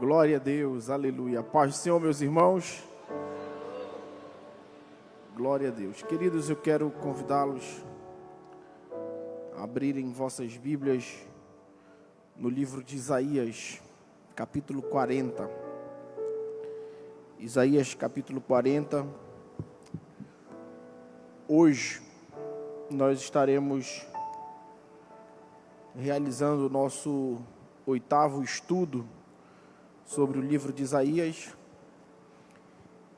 Glória a Deus, aleluia. Paz do Senhor, meus irmãos. Glória a Deus. Queridos, eu quero convidá-los a abrirem vossas Bíblias no livro de Isaías, capítulo 40. Isaías, capítulo 40. Hoje nós estaremos realizando o nosso 8º estudo sobre o livro de Isaías,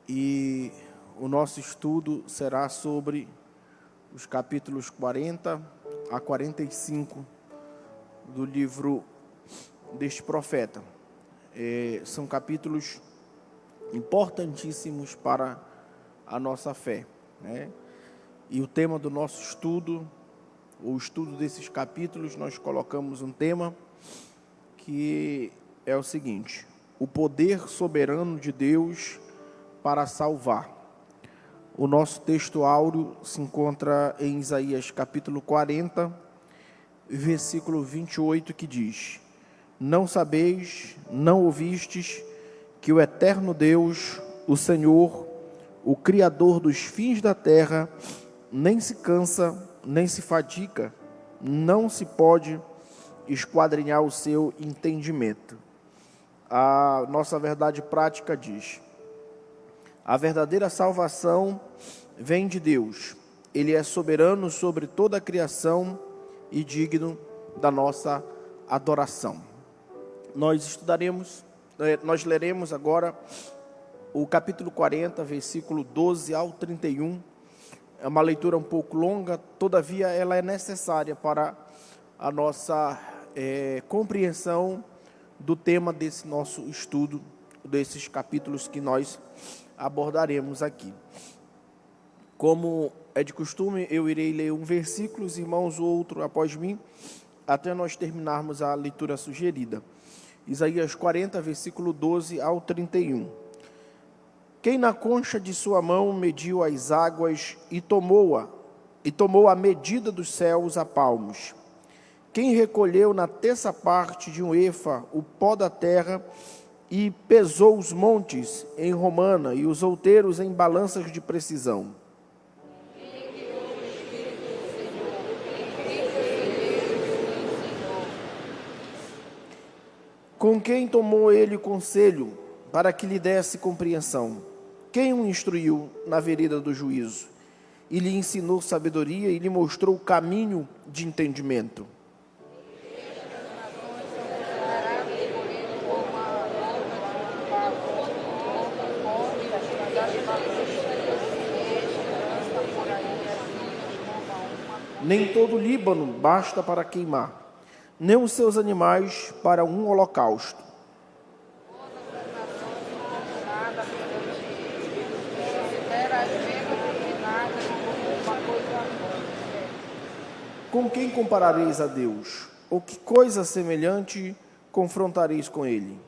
e o nosso estudo será sobre os capítulos 40 a 45 do livro deste profeta. São capítulos importantíssimos para a nossa fé, né? E o tema do nosso estudo, o estudo desses capítulos, nós colocamos um tema que é o seguinte: o poder soberano de Deus para salvar. O nosso texto áureo se encontra em Isaías capítulo 40, versículo 28, que diz: Não sabeis, não ouvistes, que o eterno Deus, o Senhor, o Criador dos fins da terra, nem se cansa, nem se fadiga, não se pode esquadrinhar o seu entendimento. A nossa verdade prática diz: a verdadeira salvação vem de Deus. Ele é soberano sobre toda a criação e digno da nossa adoração. Nós leremos agora o capítulo 40, versículo 12 ao 31. É uma leitura um pouco longa, todavia ela é necessária para a nossa compreensão do tema desse nosso estudo, desses capítulos que nós abordaremos aqui. Como é de costume, eu irei ler um versículo, os irmãos o outro após mim, até nós terminarmos a leitura sugerida. Isaías 40, versículo 12 ao 31. Quem na concha de sua mão mediu as águas e tomou a medida dos céus a palmos? Quem recolheu na terça parte de um efa o pó da terra e pesou os montes em romana e os outeiros em balanças de precisão? Com quem tomou ele conselho para que lhe desse compreensão? Quem o instruiu na vereda do juízo e lhe ensinou sabedoria e lhe mostrou o caminho de entendimento? Nem todo o Líbano basta para queimar, nem os seus animais para um holocausto. Com quem comparareis a Deus? Ou que coisa semelhante confrontareis com Ele?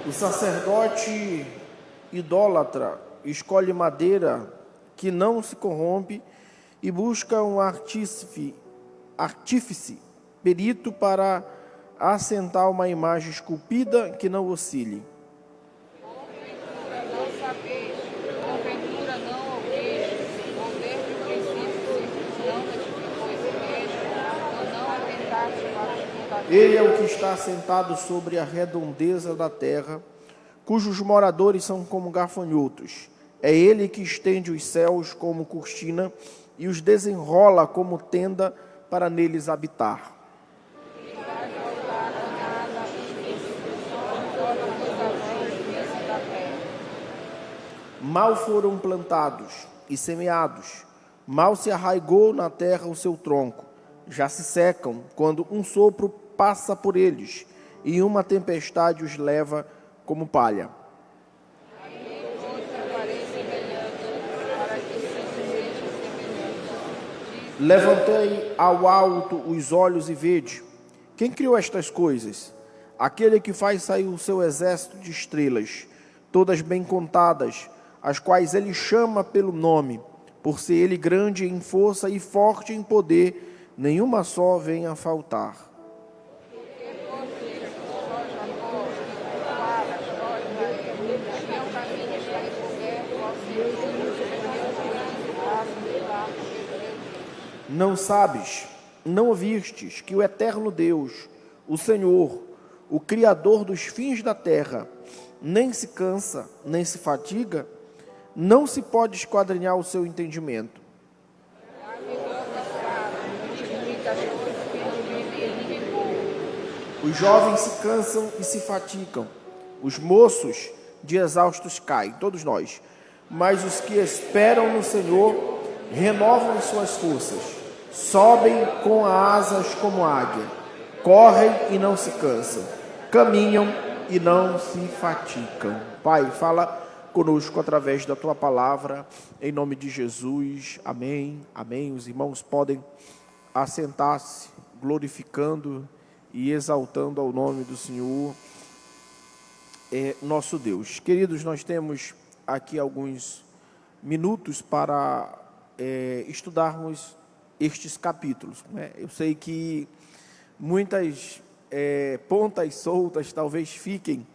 O sacerdote idólatra escolhe madeira que não se corrompe e busca um artífice perito para assentar uma imagem esculpida que não oscile. Ele é o que está assentado sobre a redondeza da terra, cujos moradores são como gafanhotos. É ele que estende os céus como cortina e os desenrola como tenda para neles habitar. Mal foram plantados e semeados, mal se arraigou na terra o seu tronco, já se secam quando um sopro passa por eles, e uma tempestade os leva como palha. Levantei ao alto os olhos e vede. Quem criou estas coisas? Aquele que faz sair o seu exército de estrelas, todas bem contadas, as quais ele chama pelo nome, por ser ele grande em força e forte em poder, nenhuma só venha a faltar. Não sabes, não ouvistes que o eterno Deus, o Senhor, o Criador dos fins da terra, nem se cansa, nem se fatiga, não se pode esquadrinhar o seu entendimento. Os jovens se cansam e se fatigam, os moços de exaustos caem, todos nós. Mas os que esperam no Senhor renovam suas forças, sobem com asas como águia, correm e não se cansam, caminham e não se fatigam. Pai, fala conosco através da tua palavra, em nome de Jesus, amém, amém. Os irmãos podem assentar-se, glorificando e exaltando ao nome do Senhor, nosso Deus. Queridos, nós temos aqui alguns minutos para estudarmos estes capítulos, né? Eu sei que muitas pontas soltas talvez fiquem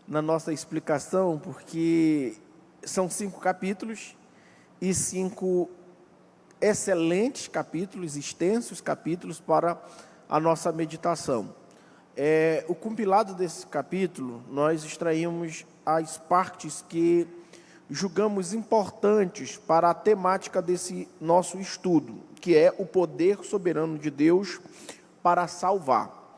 na nossa explicação, porque são 5 capítulos e 5 excelentes capítulos, extensos capítulos para a nossa meditação. O compilado desse capítulo, nós extraímos as partes que julgamos importantes para a temática desse nosso estudo, que é o poder soberano de Deus para salvar.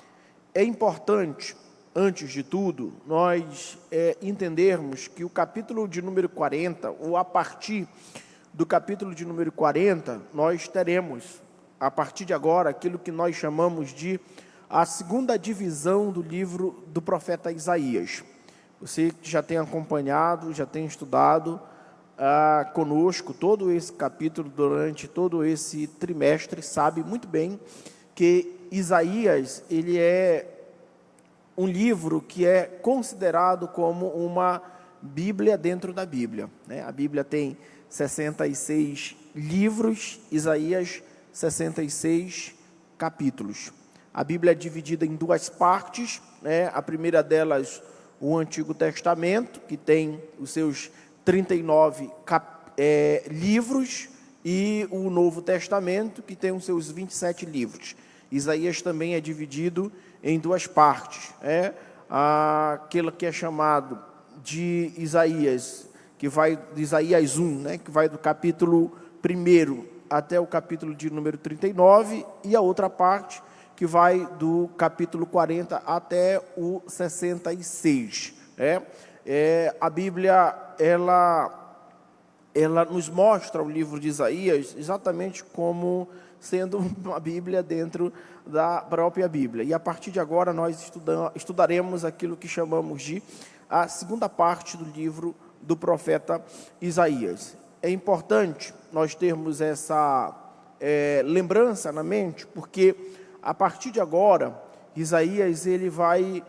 É importante, antes de tudo, nós entendermos que o capítulo de número 40, ou a partir do capítulo de número 40, nós teremos, a partir de agora, aquilo que nós chamamos de a segunda divisão do livro do profeta Isaías. Você que já tem acompanhado, já tem estudado conosco todo esse capítulo durante todo esse trimestre, sabe muito bem que Isaías, ele é um livro que é considerado como uma Bíblia dentro da Bíblia, né? A Bíblia tem 66 livros, Isaías 66 capítulos. A Bíblia é dividida em 2 partes, né? A primeira delas, o Antigo Testamento, que tem os seus 39 livros, e o Novo Testamento, que tem os seus 27 livros. Isaías também é dividido em 2 partes. Aquilo que é chamado de Isaías, que vai de Isaías 1, né, que vai do capítulo 1 até o capítulo de número 39, e a outra parte que vai do capítulo 40 até o 66. A Bíblia, ela nos mostra o livro de Isaías exatamente como sendo uma Bíblia dentro da própria Bíblia. E a partir de agora nós estudaremos aquilo que chamamos de a segunda parte do livro do profeta Isaías. É importante nós termos essa lembrança na mente, porque a partir de agora, Isaías ele vai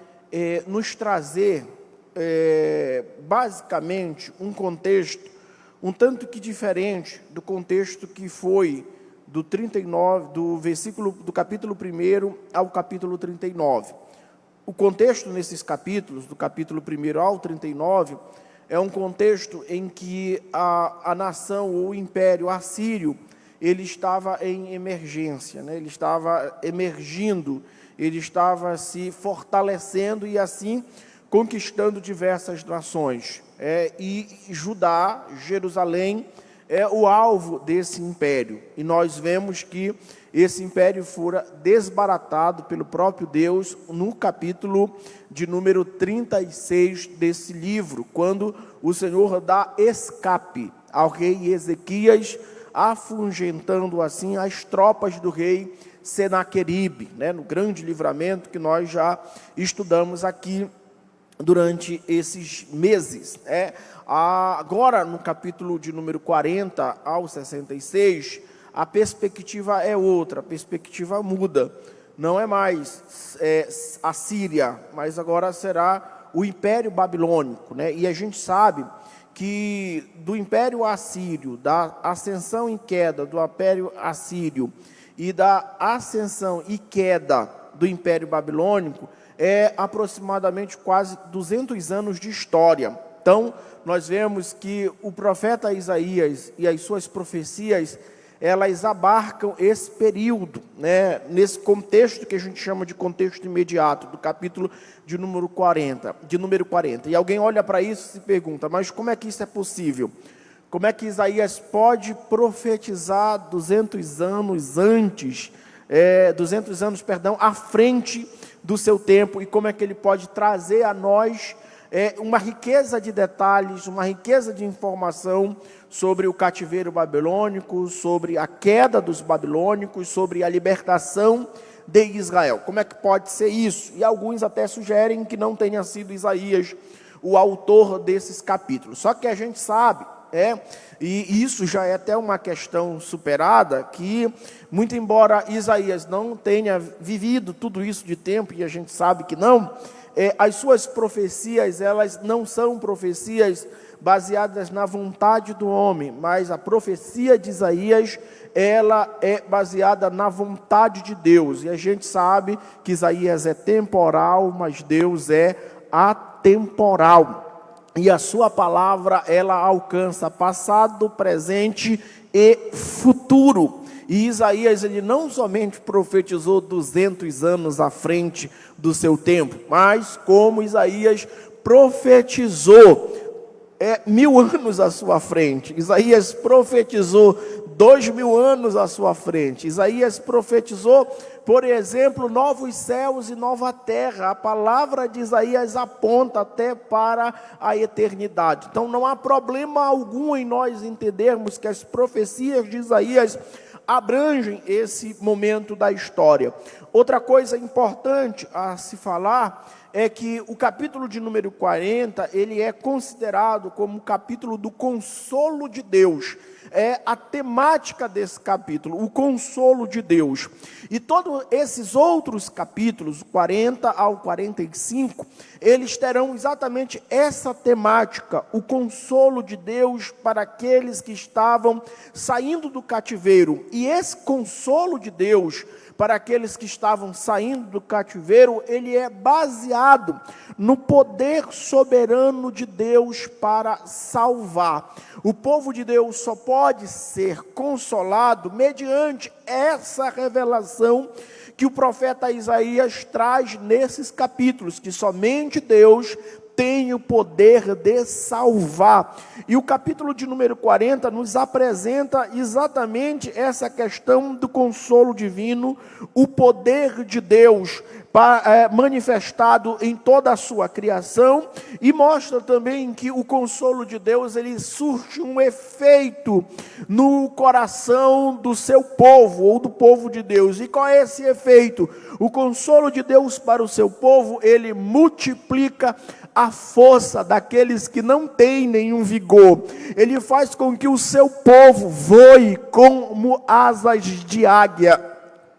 nos trazer basicamente um contexto um tanto que diferente do contexto que foi do 39, do capítulo 1 ao capítulo 39. O contexto nesses capítulos, do capítulo 1 ao 39, é um contexto em que a nação ou o império assírio, ele estava em emergência, né? Ele estava emergindo, ele estava se fortalecendo e assim conquistando diversas nações. E Judá, Jerusalém, é o alvo desse império. E nós vemos que esse império fora desbaratado pelo próprio Deus no capítulo de número 36 desse livro, quando o Senhor dá escape ao rei Ezequias, afugentando assim as tropas do rei Senaqueribe, né, no grande livramento que nós já estudamos aqui durante esses meses. Agora, no capítulo de número 40 ao 66, a perspectiva é outra, a perspectiva muda. Não é mais a Síria, mas agora será o Império Babilônico, né? E a gente sabe que do Império Assírio, da ascensão e queda do Império Assírio e da ascensão e queda do Império Babilônico, é aproximadamente quase 200 anos de história. Então, nós vemos que o profeta Isaías e as suas profecias, elas abarcam esse período, né, nesse contexto que a gente chama de contexto imediato, do capítulo de número 40. E alguém olha para isso e se pergunta, mas como é que isso é possível? Como é que Isaías pode profetizar 200 anos antes, 200 anos, à frente do seu tempo, e como é que ele pode trazer a nós uma riqueza de detalhes, uma riqueza de informação sobre o cativeiro babilônico, sobre a queda dos babilônicos, sobre a libertação de Israel. Como é que pode ser isso? E alguns até sugerem que não tenha sido Isaías o autor desses capítulos. Só que a gente sabe, e isso já é até uma questão superada, que muito embora Isaías não tenha vivido tudo isso de tempo, e a gente sabe que não, as suas profecias, elas não são profecias baseadas na vontade do homem, mas a profecia de Isaías, ela é baseada na vontade de Deus, e a gente sabe que Isaías é temporal, mas Deus é atemporal, e a sua palavra, ela alcança passado, presente e futuro. E Isaías, ele não somente profetizou 200 anos à frente do seu tempo, mas como Isaías profetizou 1000 anos à sua frente. Isaías profetizou 2000 anos à sua frente. Isaías profetizou, por exemplo, novos céus e nova terra. A palavra de Isaías aponta até para a eternidade. Então não há problema algum em nós entendermos que as profecias de Isaías abrangem esse momento da história. Outra coisa importante a se falar é que o capítulo de número 40, ele é considerado como o capítulo do consolo de Deus. É a temática desse capítulo, o consolo de Deus. E todos esses outros capítulos, 40 ao 45, eles terão exatamente essa temática, o consolo de Deus para aqueles que estavam saindo do cativeiro. E esse consolo de Deus para aqueles que estavam saindo do cativeiro, ele é baseado no poder soberano de Deus para salvar. O povo de Deus só pode ser consolado mediante essa revelação que o profeta Isaías traz nesses capítulos, que somente Deus tem o poder de salvar. E o capítulo de número 40 nos apresenta exatamente essa questão do consolo divino, o poder de Deus manifestado em toda a sua criação, e mostra também que o consolo de Deus, ele surte um efeito no coração do seu povo, ou do povo de Deus. E qual é esse efeito? O consolo de Deus para o seu povo, ele multiplica a força daqueles que não têm nenhum vigor. Ele faz com que o seu povo voe como asas de águia.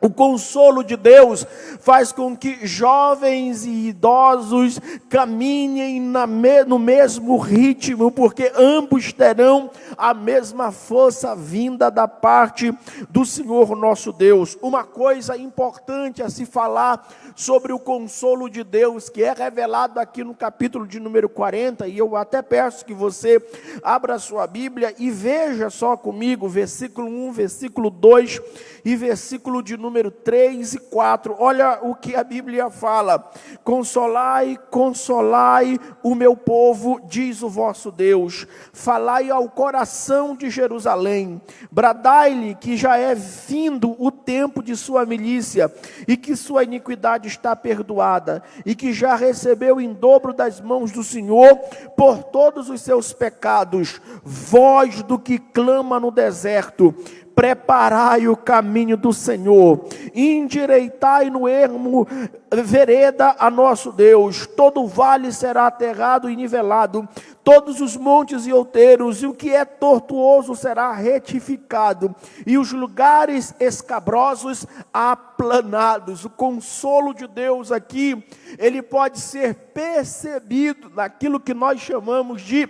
O consolo de Deus faz com que jovens e idosos caminhem no mesmo ritmo, porque ambos terão a mesma força vinda da parte do Senhor nosso Deus. Uma coisa importante a se falar sobre o consolo de Deus, que é revelado aqui no capítulo de número 40, e eu até peço que você abra a sua Bíblia e veja só comigo, versículo 1, versículo 2 e versículo de número 3 e 4, olha o que a Bíblia fala: consolai, consolai o meu povo, diz o vosso Deus, falai ao coração de Jerusalém, bradai-lhe que já é findo o tempo de sua milícia, e que sua iniquidade está perdoada, e que já recebeu em dobro das mãos do Senhor por todos os seus pecados. Voz do que clama no deserto, preparai o caminho do Senhor, endireitai no ermo vereda a nosso Deus. Todo vale será aterrado e nivelado, todos os montes e outeiros, e o que é tortuoso será retificado, e os lugares escabrosos aplanados. O consolo de Deus aqui, ele pode ser percebido naquilo que nós chamamos de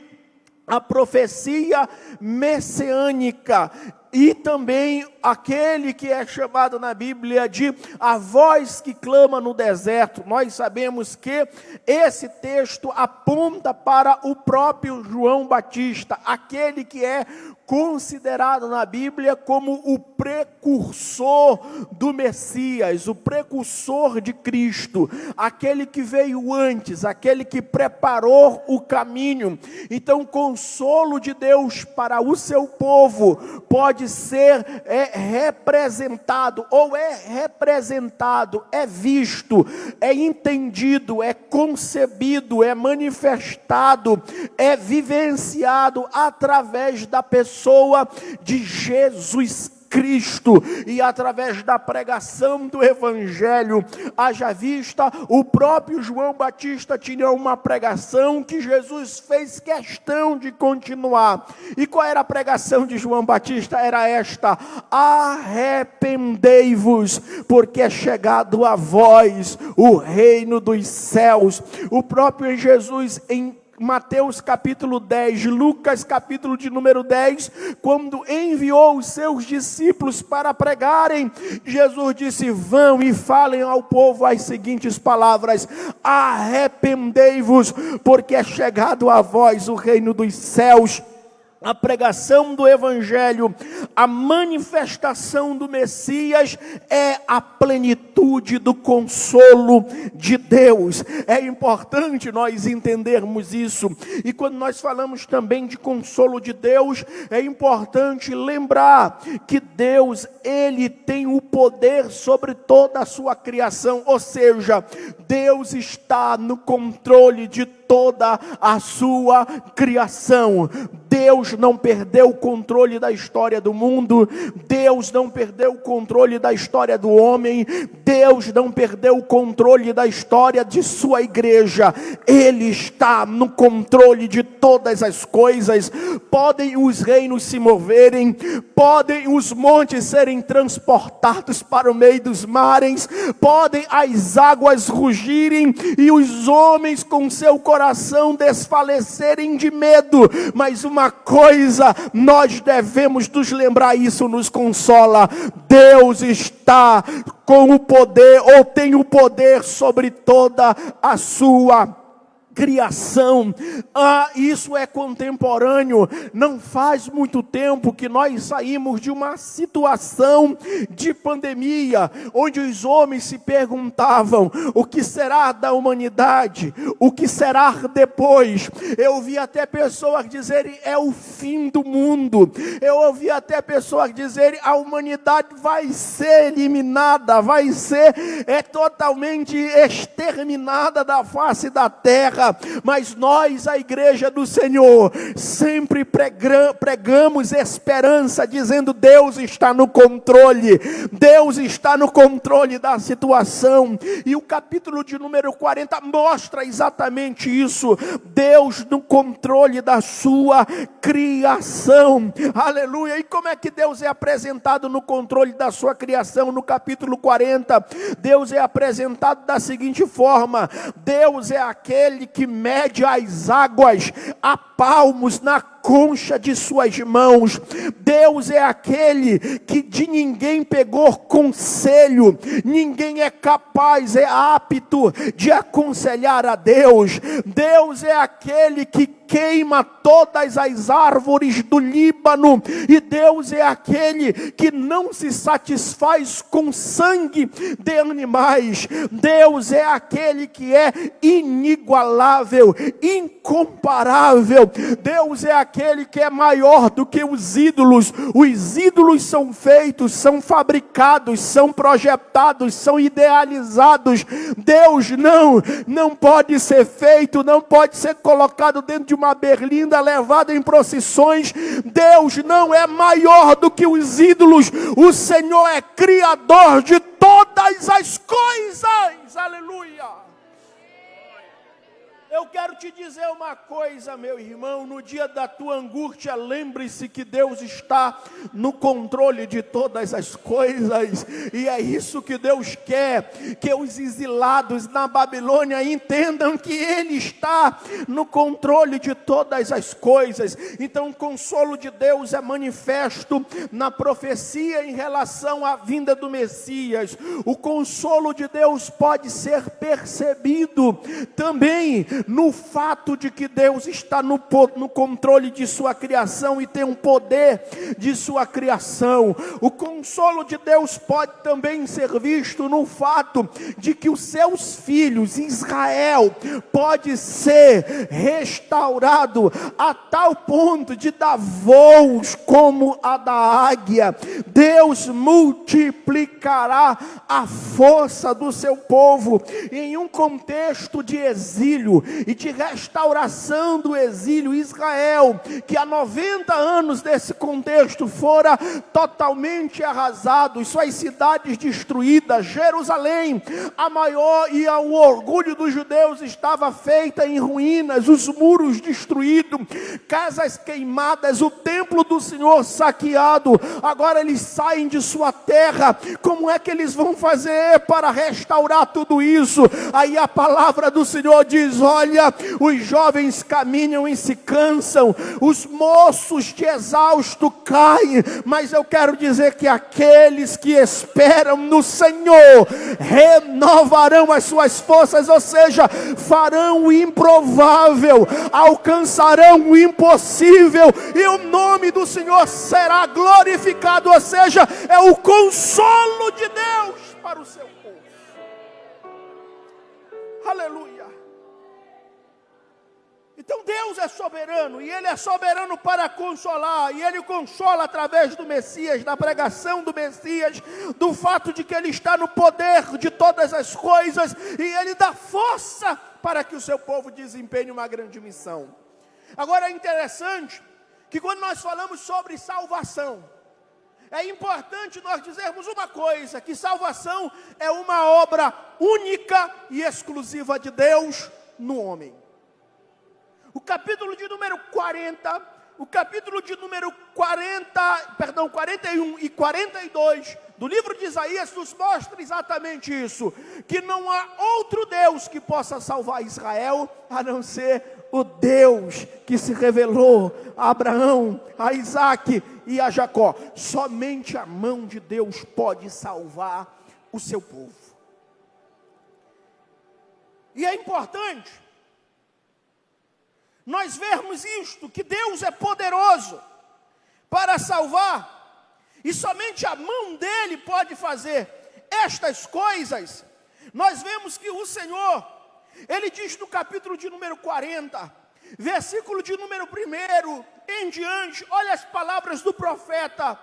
a profecia messiânica e também aquele que é chamado na Bíblia de a voz que clama no deserto. Nós sabemos que esse texto aponta para o próprio João Batista, aquele que é considerado na Bíblia como o precursor do Messias, o precursor de Cristo, aquele que veio antes, aquele que preparou o caminho. Então, o consolo de Deus para o seu povo pode ser representado, ou é representado, é visto, é entendido, é concebido, é manifestado, é vivenciado através da pessoa de Jesus Cristo e através da pregação do Evangelho. Haja vista, o próprio João Batista tinha uma pregação que Jesus fez questão de continuar. E qual era a pregação de João Batista? Era esta: arrependei-vos, porque é chegado a vós o reino dos céus. O próprio Jesus, em Mateus capítulo 10, Lucas capítulo de número 10, quando enviou os seus discípulos para pregarem, Jesus disse: vão e falem ao povo as seguintes palavras: arrependei-vos, porque é chegado a vós o reino dos céus. A pregação do Evangelho, a manifestação do Messias é a plenitude do consolo de Deus. É importante nós entendermos isso. E quando nós falamos também de consolo de Deus, é importante lembrar que Deus, Ele tem o poder sobre toda a sua criação. Ou seja, Deus está no controle de toda a sua criação. Deus não perdeu o controle da história do mundo. Deus não perdeu o controle da história do homem. Deus não perdeu o controle da história de sua igreja. Ele está no controle de todas as coisas. Podem os reinos se moverem, podem os montes serem transportados para o meio dos mares, podem as águas rugirem e os homens com seu coração desfalecerem de medo, mas uma coisa nós devemos nos lembrar, isso nos consola: Deus está com o poder, ou tem o poder sobre toda a sua criação. Isso é contemporâneo. Não faz muito tempo que nós saímos de uma situação de pandemia, onde os homens se perguntavam: o que será da humanidade? O que será depois? Eu ouvi até pessoas dizerem: é o fim do mundo. Eu ouvi até pessoas dizerem: a humanidade vai ser eliminada, vai ser totalmente exterminada da face da terra. Mas nós, a igreja do Senhor, sempre pregamos esperança, dizendo: Deus está no controle, Deus está no controle da situação. E o capítulo de número 40 mostra exatamente isso: Deus no controle da sua criação. Aleluia! E como é que Deus é apresentado no controle da sua criação? No capítulo 40, Deus é apresentado da seguinte forma: Deus é aquele que mede as águas a palmos na concha de suas mãos. Deus é aquele que de ninguém pegou conselho, ninguém é capaz, é apto de aconselhar a Deus. Deus é aquele que queima todas as árvores do Líbano, e Deus é aquele que não se satisfaz com sangue de animais. Deus é aquele que é inigualável, incomparável. Deus é aquele que é maior do que os ídolos. Os ídolos são feitos, são fabricados, são projetados, são idealizados. Deus não pode ser feito, não pode ser colocado dentro de uma berlinda, levado em procissões. Deus não é maior do que os ídolos. O Senhor é criador de todas as coisas. Aleluia! Eu quero te dizer uma coisa, meu irmão, no dia da tua angústia, lembre-se que Deus está no controle de todas as coisas, e é isso que Deus quer, que os exilados na Babilônia entendam que Ele está no controle de todas as coisas. Então o consolo de Deus é manifesto na profecia em relação à vinda do Messias. O consolo de Deus pode ser percebido também no fato de que Deus está no controle de sua criação e tem um poder de sua criação. O consolo de Deus pode também ser visto no fato de que os seus filhos, Israel, pode ser restaurado a tal ponto de dar voos como a da águia. Deus multiplicará a força do seu povo em um contexto de exílio e de restauração do exílio. Israel, que há 90 anos desse contexto fora totalmente arrasado, suas cidades destruídas, Jerusalém, a maior e o orgulho dos judeus, estava feita em ruínas, os muros destruídos, casas queimadas, o templo do Senhor saqueado. Agora eles saem de sua terra. Como é que eles vão fazer para restaurar tudo isso? Aí a palavra do Senhor diz: olha, os jovens caminham e se cansam, os moços de exausto caem, mas eu quero dizer que aqueles que esperam no Senhor renovarão as suas forças, ou seja, farão o improvável, alcançarão o impossível, e o nome do Senhor será glorificado, ou seja, é o consolo de Deus para o seu povo. Aleluia. Então Deus é soberano, e Ele é soberano para consolar, e Ele consola através do Messias, da pregação do Messias, do fato de que Ele está no poder de todas as coisas, e Ele dá força para que o seu povo desempenhe uma grande missão. Agora é interessante que quando nós falamos sobre salvação, é importante nós dizermos uma coisa, que salvação é uma obra única e exclusiva de Deus no homem. O capítulo de número 40, o capítulo de número 41 e 42 do livro de Isaías nos mostra exatamente isso, que não há outro Deus que possa salvar Israel, a não ser o Deus que se revelou a Abraão, a Isaac e a Jacó. Somente a mão de Deus pode salvar o seu povo. E é importante nós vermos isto, que Deus é poderoso para salvar, e somente a mão dele pode fazer estas coisas. Nós vemos que o Senhor, Ele diz no capítulo de número 40, versículo de número 1 em diante, olha as palavras do profeta,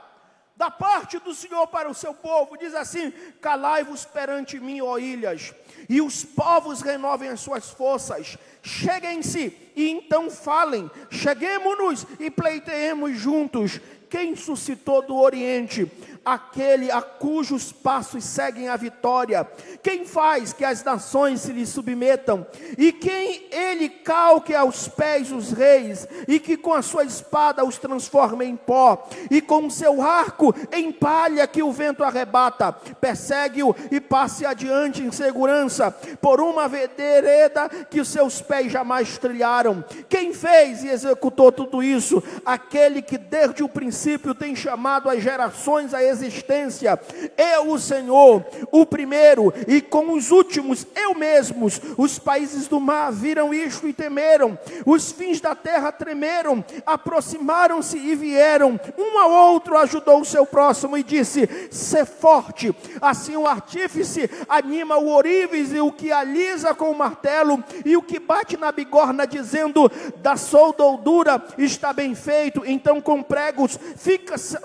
da parte do Senhor para o seu povo, diz assim: calai-vos perante mim, ó ilhas, e os povos renovem as suas forças, cheguem-se e então falem, cheguemo-nos e pleiteemos juntos. Quem suscitou do Oriente? Aquele a cujos passos seguem a vitória. Quem faz que as nações se lhe submetam? E quem ele calque aos pés os reis? E que com a sua espada os transforme em pó? E com o seu arco em palha que o vento arrebata? Persegue-o e passe adiante em segurança, por uma vereda que os seus pés jamais trilharam. Quem fez e executou tudo isso? Aquele que desde o princípio tem chamado as gerações à existência. Eu, o Senhor, o primeiro, e com os últimos, eu mesmos. Os países do mar viram isto e temeram. Os fins da terra tremeram, aproximaram-se e vieram. Um ao outro ajudou o seu próximo e disse: sê forte. Assim o artífice anima o ourives, e o que alisa com o martelo, e o que bate na bigorna, dizendo: da soldadura está bem feito. Então com pregos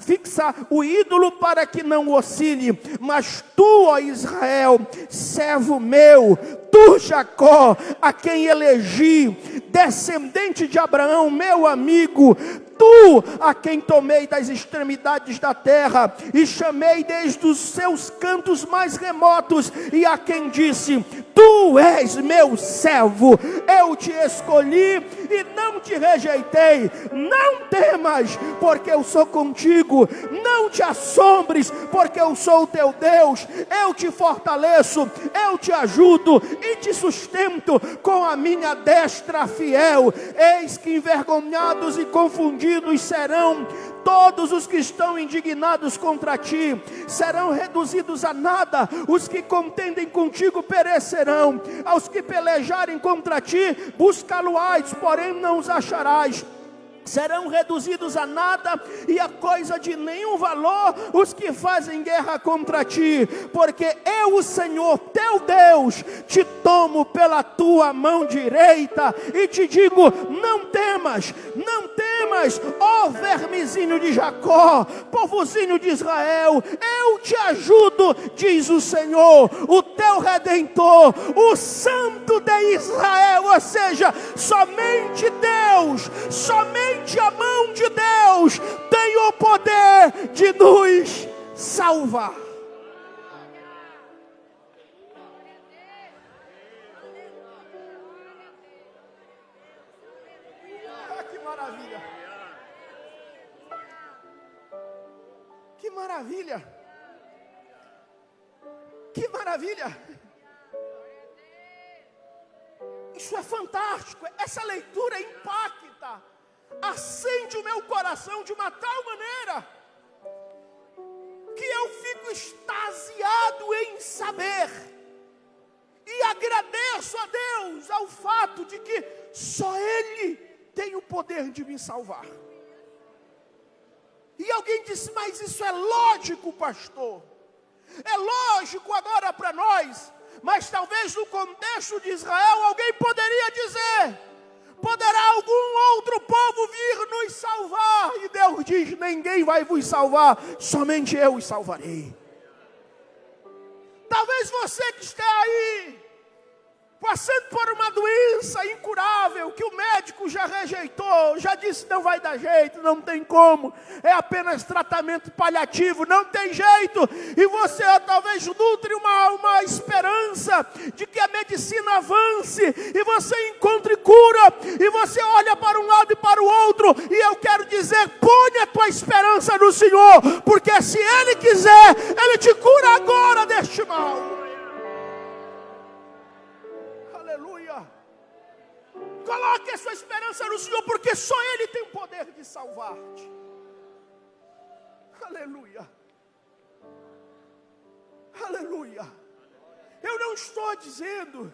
fixa o ídolo para que não oscile. Mas tu, ó Israel, servo meu, tu, Jacó, a quem elegi, descendente de Abraão, meu amigo, tu, a quem tomei das extremidades da terra, e chamei desde os seus cantos mais remotos, e a quem disse: tu és meu servo, eu te escolhi e não te rejeitei. Não temas, porque eu sou contigo. Não te assombres, porque eu sou o teu Deus. Eu te fortaleço, eu te ajudo e te sustento com a minha destra fiel. Eis que envergonhados e confundidos serão todos os que estão indignados contra ti, serão reduzidos a nada. Os que contendem contigo perecerão. Aos que pelejarem contra ti, buscá-lo-ás, porém não os acharás. Serão reduzidos a nada e a coisa de nenhum valor os que fazem guerra contra ti, porque eu, o Senhor teu Deus, te tomo pela tua mão direita e te digo: não temas, não temas, ó vermezinho de Jacó, povozinho de Israel, eu te ajudo, diz o Senhor, o teu Redentor, o Santo de Israel. Ou seja, somente Deus, somente a mão de Deus tem o poder de nos salvar. Ah, que maravilha! Que maravilha! Que maravilha! Isso é fantástico. Essa leitura impacta, acende o meu coração de uma tal maneira que eu fico extasiado em saber e agradeço a Deus ao fato de que só Ele tem o poder de me salvar. E alguém disse: mas isso é lógico, pastor. É lógico agora para nós, mas talvez no contexto de Israel alguém poderia dizer: poderá algum outro povo vir nos salvar? E Deus diz: ninguém vai vos salvar, somente eu os salvarei. Talvez você que está aí, passando por uma doença incurável, que o médico já rejeitou, já disse: não vai dar jeito, não tem como, é apenas tratamento paliativo, não tem jeito, e você talvez nutre uma esperança de que a medicina avance, e você encontre cura, e você olha para um lado e para o outro, e eu quero dizer: põe a tua esperança no Senhor, porque se Ele quiser, Ele te cura agora deste mal. Coloque a sua esperança no Senhor, porque só Ele tem o poder de salvar-te. Aleluia. Aleluia. Eu não estou dizendo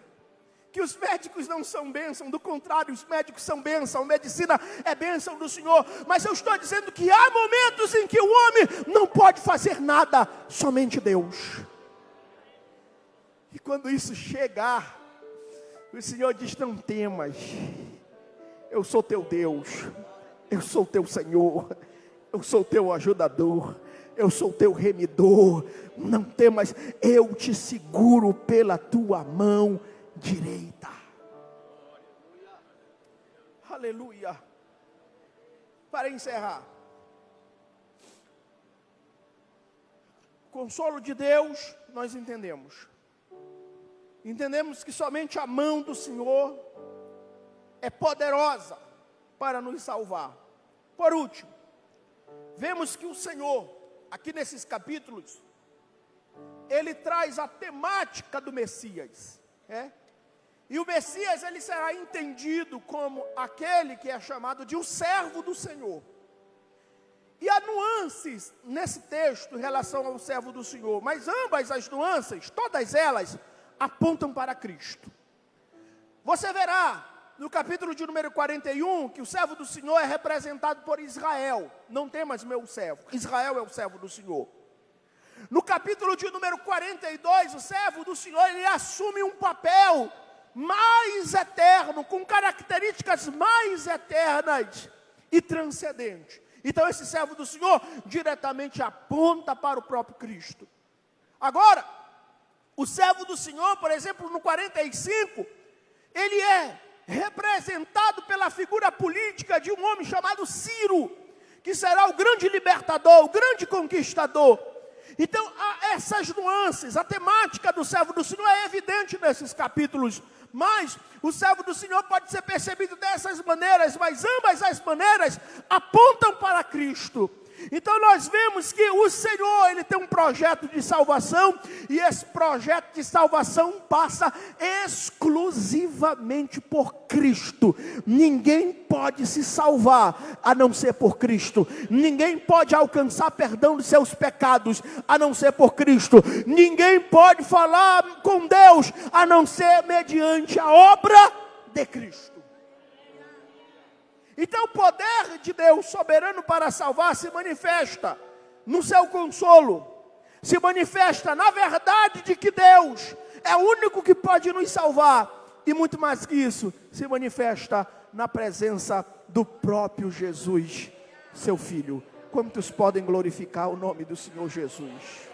que os médicos não são bênção, do contrário, os médicos são bênção, a medicina é bênção do Senhor, mas eu estou dizendo que há momentos em que o homem não pode fazer nada, somente Deus. E quando isso chegar, o Senhor diz: não temas, eu sou teu Deus, eu sou teu Senhor, eu sou teu ajudador, eu sou teu remidor. Não temas, eu te seguro pela tua mão direita. Aleluia. Para encerrar, consolo de Deus nós entendemos. Entendemos que somente a mão do Senhor é poderosa para nos salvar. Por último, vemos que o Senhor, aqui nesses capítulos, Ele traz a temática do Messias. E o Messias, ele será entendido como aquele que é chamado de o servo do Senhor. E há nuances nesse texto em relação ao servo do Senhor, mas ambas as nuances, todas elas, apontam para Cristo. Você verá no capítulo de número 41 que o servo do Senhor é representado por Israel. Não temas, meu servo. Israel é o servo do Senhor. No capítulo de número 42, o servo do Senhor, ele assume um papel mais eterno, com características mais eternas e transcendentes. Então esse servo do Senhor diretamente aponta para o próprio Cristo. Agora, o servo do Senhor, por exemplo, no 45, ele é representado pela figura política de um homem chamado Ciro, que será o grande libertador, o grande conquistador. Então, essas nuances, a temática do servo do Senhor é evidente nesses capítulos, mas o servo do Senhor pode ser percebido dessas maneiras, mas ambas as maneiras apontam para Cristo. Então nós vemos que o Senhor, Ele tem um projeto de salvação, e esse projeto de salvação passa exclusivamente por Cristo. Ninguém pode se salvar a não ser por Cristo. Ninguém pode alcançar perdão dos seus pecados a não ser por Cristo. Ninguém pode falar com Deus a não ser mediante a obra de Cristo. Então o poder de Deus soberano para salvar se manifesta no seu consolo, se manifesta na verdade de que Deus é o único que pode nos salvar, e muito mais que isso, se manifesta na presença do próprio Jesus, seu Filho. Quantos podem glorificar o nome do Senhor Jesus?